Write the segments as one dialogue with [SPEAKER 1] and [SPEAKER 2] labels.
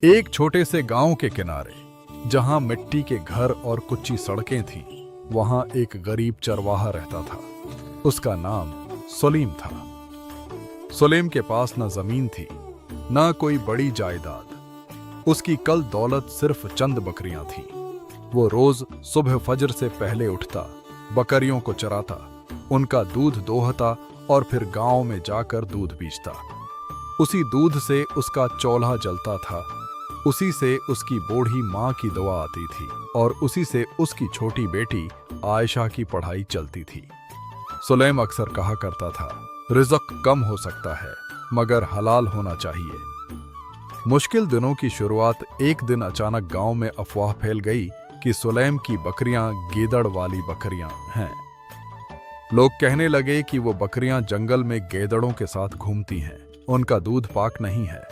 [SPEAKER 1] एक छोटे से गांव के किनारे, जहां मिट्टी के घर और कच्ची सड़कें थीं, वहां एक गरीब चरवाहा रहता था। उसका नाम सलीम था। सलीम के पास न जमीन थी, न कोई बड़ी जायदाद। उसकी कल दौलत सिर्फ चंद बकरियां थीं। वो रोज सुबह फजर से पहले उठता, बकरियों को चराता, उनका दूध दोहता और फिर गांव में जाकर दूध बेचता। उसी दूध से उसका चौल्हा जलता था, उसी से उसकी बूढ़ी माँ की दुआ आती थी और उसी से उसकी छोटी बेटी आयशा की पढ़ाई चलती थी। सुलेम अक्सर कहा करता था, रिज़्क कम हो सकता है मगर हलाल होना चाहिए। मुश्किल दिनों की शुरुआत एक दिन अचानक गांव में अफवाह फैल गई कि सुलेम की बकरियां गीदड़ वाली बकरियां हैं। लोग कहने लगे कि वो बकरियां जंगल में गीदड़ों के साथ घूमती हैं, उनका दूध पाक नहीं है।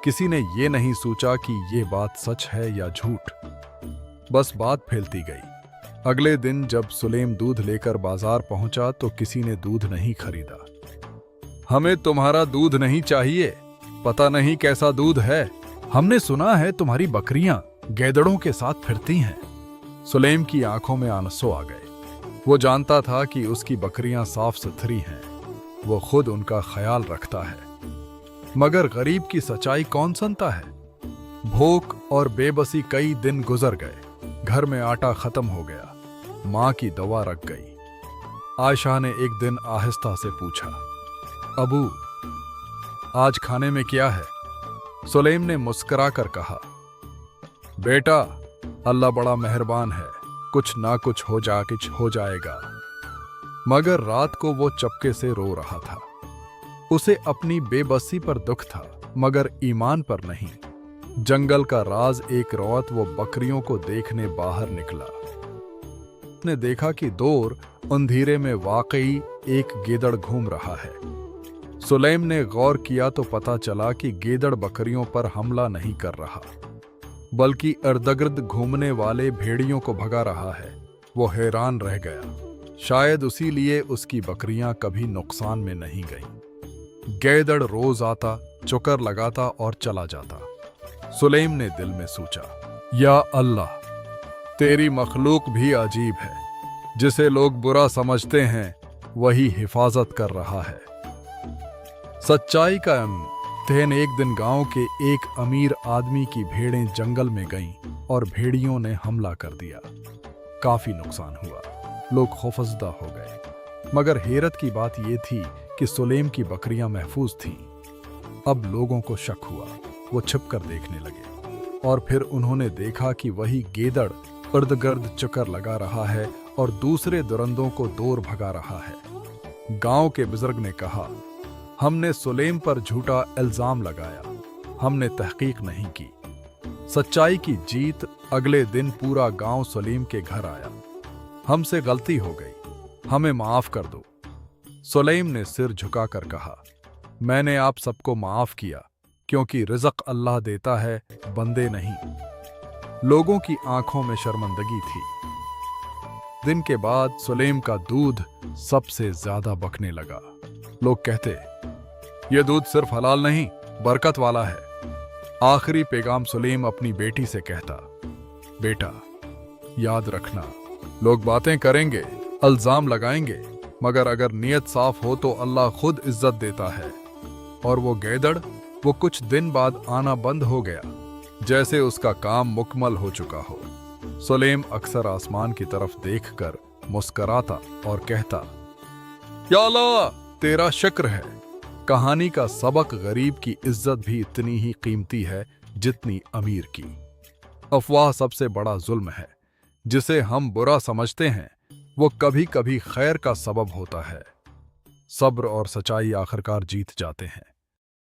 [SPEAKER 1] किसी ने ये नहीं सोचा कि ये बात सच है या झूठ। बस बात फैलती गई। अगले दिन जब सुलेम दूध लेकर बाजार पहुंचा तो किसी ने दूध नहीं खरीदा। हमें तुम्हारा दूध नहीं चाहिए, पता नहीं कैसा दूध है। हमने सुना है तुम्हारी बकरियां गैदड़ों के साथ फिरती हैं। सुलेम की आंखों में आंसू आ गए। वो जानता था कि उसकी बकरियां साफ सुथरी हैं, वो खुद उनका ख्याल रखता है। मगर गरीब की सच्चाई कौन सुनता है। भूख और बेबसी कई दिन गुजर गए। घर में आटा खत्म हो गया, माँ की दवा रख गई। आयशा ने एक दिन आहिस्ता से पूछा, अबू आज खाने में क्या है? सुलेम ने मुस्कुरा कर कहा, बेटा अल्लाह बड़ा मेहरबान है, कुछ ना कुछ हो जाएगा। मगर रात को वो चपके से रो रहा था। उसे अपनी बेबसी पर दुख था मगर ईमान पर नहीं। जंगल का राज एक रात वो बकरियों को देखने बाहर निकला। उसने देखा कि दूर अंधेरे में वाकई एक गीदड़ घूम रहा है। सुलेम ने गौर किया तो पता चला कि गीदड़ बकरियों पर हमला नहीं कर रहा, बल्कि इर्द-गिर्द घूमने वाले भेड़ियों को भगा रहा है। वो हैरान रह गया। शायद उसी लिए उसकी बकरियां कभी नुकसान में नहीं गईं। गैदड़ रोज आता, चुकर लगाता और चला जाता। सुलेम ने दिल में सोचा, या अल्लाह, तेरी मखलूक भी अजीब है। जिसे लोग बुरा समझते हैं वही हिफाजत कर रहा है। सच्चाई का इम्तिहान। एक दिन गांव के एक अमीर आदमी की भेड़ें जंगल में गईं और भेड़ियों ने हमला कर दिया। काफी नुकसान हुआ, लोग खौफजदा हो गए। मगर हैरत की बात यह थी कि सुलेम की बकरियां महफूज थीं। अब लोगों को शक हुआ, वो छिपकर देखने लगे और फिर उन्होंने देखा कि वही गीदड़ इर्द-गिर्द चक्कर लगा रहा है और दूसरे दुरंदों को दूर भगा रहा है। गांव के बुजुर्ग ने कहा, हमने सुलेम पर झूठा इल्जाम लगाया, हमने तहकीक नहीं की। सच्चाई की जीत। अगले दिन पूरा गांव सुलेम के घर आया। हमसे गलती हो गई, हमें माफ कर दो। सुलेम ने सिर झुकाकर कहा, मैंने आप सबको माफ किया क्योंकि रिज़्क अल्लाह देता है, बंदे नहीं। लोगों की आंखों में शर्मिंदगी थी। दिन के बाद सुलेम का दूध सबसे ज्यादा बकने लगा। लोग कहते, यह दूध सिर्फ हलाल नहीं, बरकत वाला है। आखिरी पैगाम सुलेम अपनी बेटी से कहता, बेटा याद रखना, लोग बातें करेंगे, इल्जाम लगाएंगे, मगर अगर नीयत साफ हो तो अल्लाह खुद इज्जत देता है। और वो गैदड़, वो कुछ दिन बाद आना बंद हो गया, जैसे उसका काम मुकम्मल हो चुका हो। सुलेम अक्सर आसमान की तरफ देखकर मुस्कराता और कहता, या अल्लाह तेरा शुक्र है। कहानी का सबक, गरीब की इज्जत भी इतनी ही कीमती है जितनी अमीर की। अफवाह सबसे बड़ा जुल्म है। जिसे हम बुरा समझते हैं वो कभी कभी खैर का सबब होता है। सब्र और सच्चाई आखिरकार जीत जाते हैं।